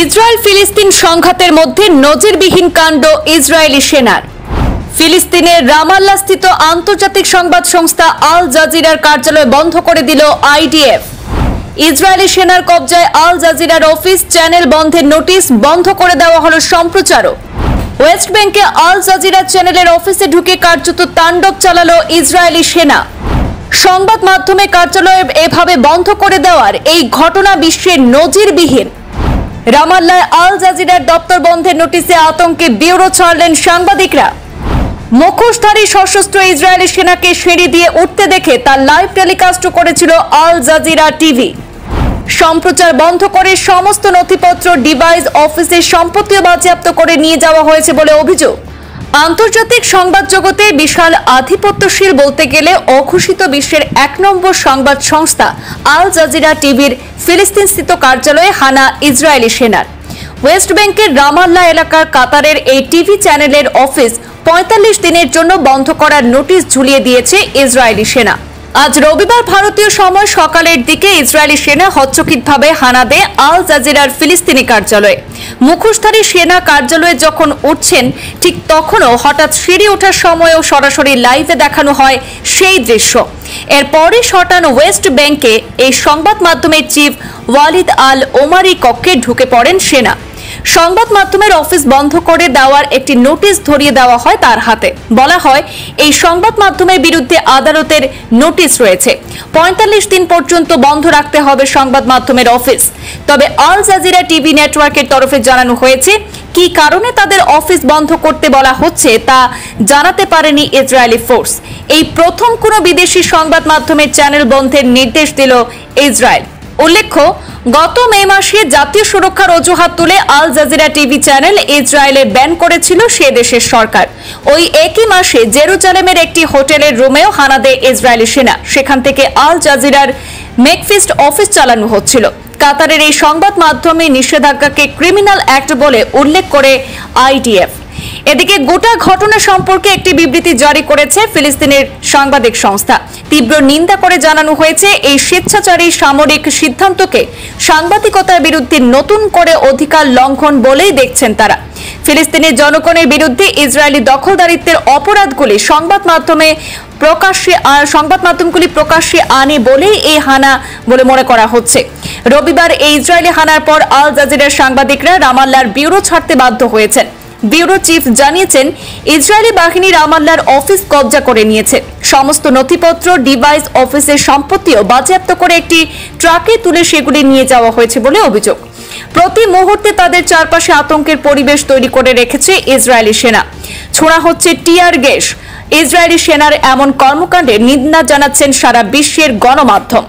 Israel ফিলিস্তিন সংঘাতের মধ্যে নজিরবিহীন কাণ্ড ইসরায়েলি সেনার। ফিলিস্তিনের রামাল্লাস্থিত আন্তর্জাতিক সংবাদ সংস্থা আল জাজিরার কার্যালয় বন্ধ করে দিল আইডিএফ। ইসরায়েলি সেনার কবজায় আল জাজিরার অফিস, চ্যানেল বন্ধের নোটিশ, বন্ধ করে দেওয়া হলো সম্প্রচারও। ওয়েস্ট ব্যাংকে আল জাজিরা চ্যানেলের অফিসে ঢুকে কার্যত তাণ্ডব চালালো ইসরায়েলি সেনা। সংবাদ মাধ্যমে কার্যালয় এভাবে বন্ধ করে দেওয়ার এই ঘটনা বিশ্বের নজিরবিহীন। রামাল্লায় আল জাজিরার দপ্তর বন্ধের নোটিশে আতঙ্কে বিউরো ছাড়লেন সাংবাদিকরা। মুখোশধারী সশস্ত্র ইসরায়েলি সেনাকে সিঁড়ি দিয়ে উঠতে দেখে তার লাইভ টেলিকাস্টও করেছিল আল জাজিরা টিভি। সম্প্রচার বন্ধ করে সমস্ত নথিপত্র, ডিভাইস, অফিসের সম্পত্তিও বাজেয়াপ্ত করে নিয়ে যাওয়া হয়েছে বলে অভিযোগ। আন্তর্জাতিক সংবাদ জগতে বিশাল আধিপত্যশীল, বলতে গেলে অঘোষিত বিশ্বের ১ নম্বর সংবাদ সংস্থা আল জাজিরা টিভির ফিলিস্তিনস্থিত কার্যালয়ে হানা ইসরায়েলি সেনার। ওয়েস্ট ব্যাংকের রামাল্লা এলাকার কাতারের এই টিভি চ্যানেলের অফিস ৪৫ দিনের জন্য বন্ধ করার নোটিশ ঝুলিয়ে দিয়েছে ইসরায়েলি সেনা। আজ রবিবার ভারতীয় সময় সকালের দিকে ইসরায়েলি সেনা হচ্চকিতভাবে হানা দেয় আল জাজিরার ফিলিস্তিনি কার্যালয়ে। মুখোশধারী সেনা কার্যালয়ে যখন উঠছেন, ঠিক তখনও হঠাৎ সিঁড়ি ওঠার সময়ও সরাসরি লাইভে দেখানো হয় সেই দৃশ্য। এরপরই শটান ওয়েস্ট ব্যাংকে এই সংবাদ মাধ্যমের চিফ ওয়ালিদ আল ওমারি কক্ষে ঢুকে পড়েন সেনা। সংবাদ মাধ্যমের অফিস বন্ধ করে দেওয়ার একটি নোটিশ ধরিয়ে দেওয়া হয় তার হাতে। বলা হয়, এই সংবাদ মাধ্যমের বিরুদ্ধে আদালতের নোটিশ রয়েছে, ৪৫ দিন পর্যন্ত বন্ধ রাখতে হবে সংবাদ মাধ্যমের অফিস। তবে আল জাজিরা টিভি নেটওয়ার্কের তরফে জানানো হয়েছে, কি কারণে তাদের অফিস বন্ধ করতে বলা হচ্ছে তা জানাতে পারেনি ইসরায়েলি ফোর্স। এই প্রথম কোনো বিদেশি সংবাদ মাধ্যমের চ্যানেল বন্ধের নির্দেশ দিল ইসরায়েল। উল্লেখ্য, গত মে মাসে জাতীয় সুরক্ষার অজুহাত তুলে আল জাজিরা টিভি চ্যানেল ইসরায়েলে ব্যান করেছিল সে দেশের সরকার। ওই একই মাসে জেরুজালেমের একটি হোটেলের রুমেও হানা দেয় ইসরায়েলি সেনা। সেখান থেকে আল জাজিরার মেকফিস্ট অফিস চালানো হচ্ছিল। কাতারের এই সংবাদ মাধ্যমে নিষেধাজ্ঞাকে ক্রিমিনাল অ্যাক্ট বলে উল্লেখ করে আইডিএফ। এদিকে গোটা ঘটনা সম্পর্কে একটি বিবৃতি জারি করেছে ফিলিস্তিনের সাংবাদিক সংস্থা। তীব্র নিন্দা করে জানানো হয়েছে, এই স্বেচ্ছাচারী সামরিক সিদ্ধান্তকে সাংবাদিকতার বিরুদ্ধে নতুন করে অধিকার লঙ্ঘন বলেই দেখছেন তারা। ফিলিস্তিনের জনগণের বিরুদ্ধে ইসরায়েলি দখলদারিত্বের অপরাধগুলি সংবাদ মাধ্যমগুলি প্রকাশ্যে আনে বলেই এই হানা বলে মনে করা হচ্ছে। রবিবার এই ইসরায়েলি হানার পর আল জাজিরার সাংবাদিকরা রামাল্লার ব্যুরো ছাড়তে বাধ্য হয়েছেন। ব্যুরো চিফ জানিয়েছেন, ইসরায়েলি বাহিনী রামাল্লার অফিস কবজা করে নিয়েছে। সমস্ত নথিপত্র, ডিভাইস, অফিসের সম্পত্তিও বাজেয়াপ্ত করে একটি ট্রাকে তুলে সেগুলি নিয়ে যাওয়া হয়েছে বলে অভিযোগ। প্রতি মুহূর্তে তাদের চারপাশে আতঙ্কের পরিবেশ তৈরি করে রেখেছে ইসরায়েলি সেনা। ছোড়া হচ্ছে টিয়ার গ্যাস। ইসরায়েলি সেনার এমন কর্মকাণ্ডে নিন্দা জানাচ্ছেন সারা বিশ্বের গণমাধ্যম।